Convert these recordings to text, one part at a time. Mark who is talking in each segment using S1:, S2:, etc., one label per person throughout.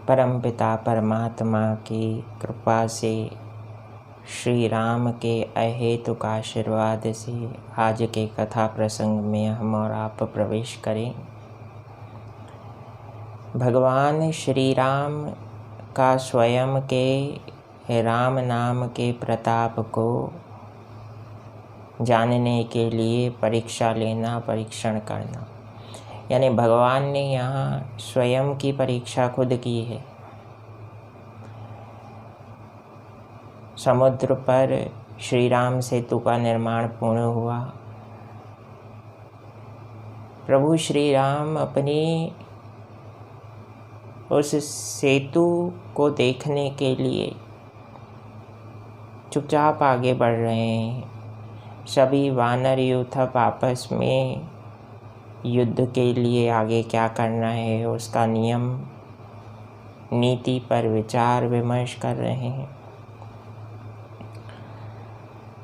S1: परमपिता परमात्मा की कृपा से, श्री राम के अहेतुक आशीर्वाद से आज के कथा प्रसंग में हम और आप प्रवेश करें। भगवान श्री राम का स्वयं के राम नाम के प्रताप को जानने के लिए परीक्षा लेना, परीक्षण करना, यानी भगवान ने यहाँ स्वयं की परीक्षा खुद की है। समुद्र पर श्री राम सेतु का निर्माण पूर्ण हुआ। प्रभु श्री राम अपनी उस सेतु को देखने के लिए चुपचाप आगे बढ़ रहे हैं। सभी वानर यूथप आपस में युद्ध के लिए आगे क्या करना है उसका नियम नीति पर विचार विमर्श कर रहे हैं।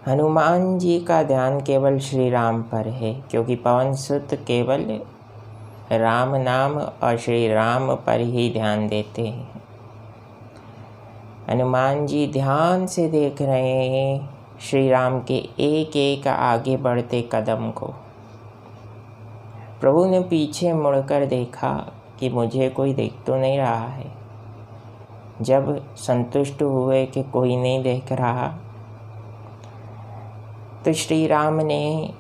S1: हनुमान जी का ध्यान केवल श्री राम पर है, क्योंकि पवन सुत केवल राम नाम और श्री राम पर ही ध्यान देते हैं। हनुमान जी ध्यान से देख रहे हैं श्री राम के एक एक आगे बढ़ते कदम को। प्रभु ने पीछे मुड़कर देखा कि मुझे कोई देख तो नहीं रहा है। जब संतुष्ट हुए कि कोई नहीं देख रहा, तो श्री राम ने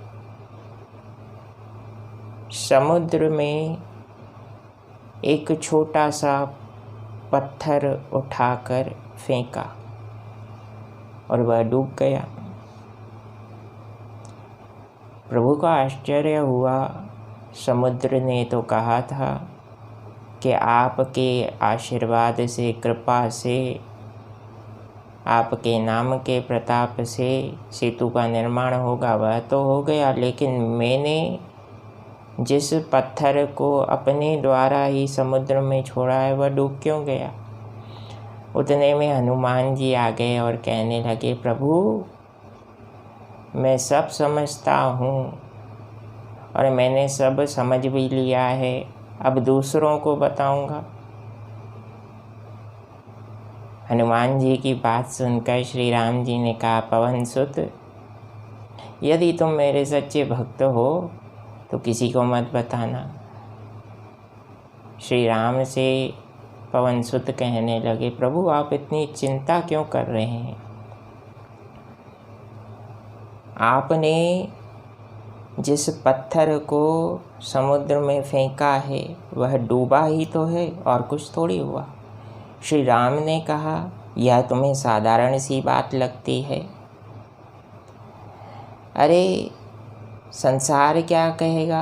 S1: समुद्र में एक छोटा सा पत्थर उठाकर फेंका और वह डूब गया। प्रभु का आश्चर्य हुआ। समुद्र ने तो कहा था कि आपके आशीर्वाद से, कृपा से, आपके नाम के प्रताप से सेतु का निर्माण होगा। वह तो हो गया, लेकिन मैंने जिस पत्थर को अपने द्वारा ही समुद्र में छोड़ा है वह डूब क्यों गया। उतने में हनुमान जी आ गए और कहने लगे, प्रभु मैं सब समझता हूँ और मैंने सब समझ भी लिया है, अब दूसरों को बताऊंगा। हनुमान जी की बात सुनकर श्री राम जी ने कहा, पवन सुत यदि तुम मेरे सच्चे भक्त हो तो किसी को मत बताना। श्री राम से पवन सुत कहने लगे, प्रभु आप इतनी चिंता क्यों कर रहे हैं। आपने जिस पत्थर को समुद्र में फेंका है वह डूबा ही तो है और कुछ थोड़ी हुआ। श्री राम ने कहा, यह तुम्हें साधारण सी बात लगती है। अरे संसार क्या कहेगा।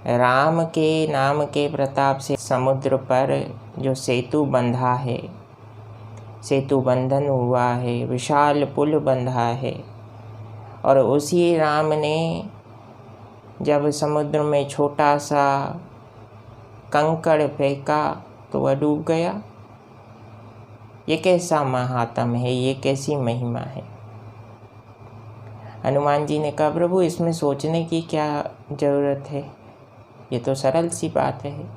S1: राम के नाम के प्रताप से समुद्र पर जो सेतु बंधा है, सेतु बंधन हुआ है, विशाल पुल बंधा है, और उसी राम ने जब समुद्र में छोटा सा कंकड़ फेंका तो वह डूब गया। ये कैसा महात्म है, ये कैसी महिमा है। हनुमान जी ने कहा, प्रभु इसमें सोचने की क्या ज़रूरत है, ये तो सरल सी बात है।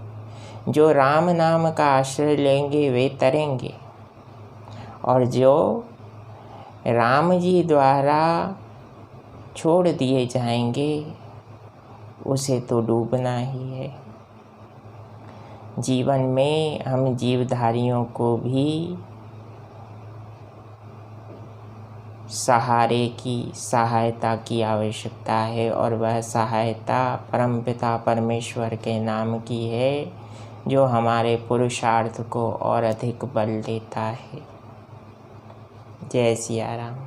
S1: जो राम नाम का आश्रय लेंगे वे तरेंगे, और जो राम जी द्वारा छोड़ दिए जाएंगे उसे तो डूबना ही है। जीवन में हम जीवधारियों को भी सहारे की, सहायता की आवश्यकता है, और वह सहायता परमपिता परमेश्वर के नाम की है, जो हमारे पुरुषार्थ को और अधिक बल देता है। जय सिया राम।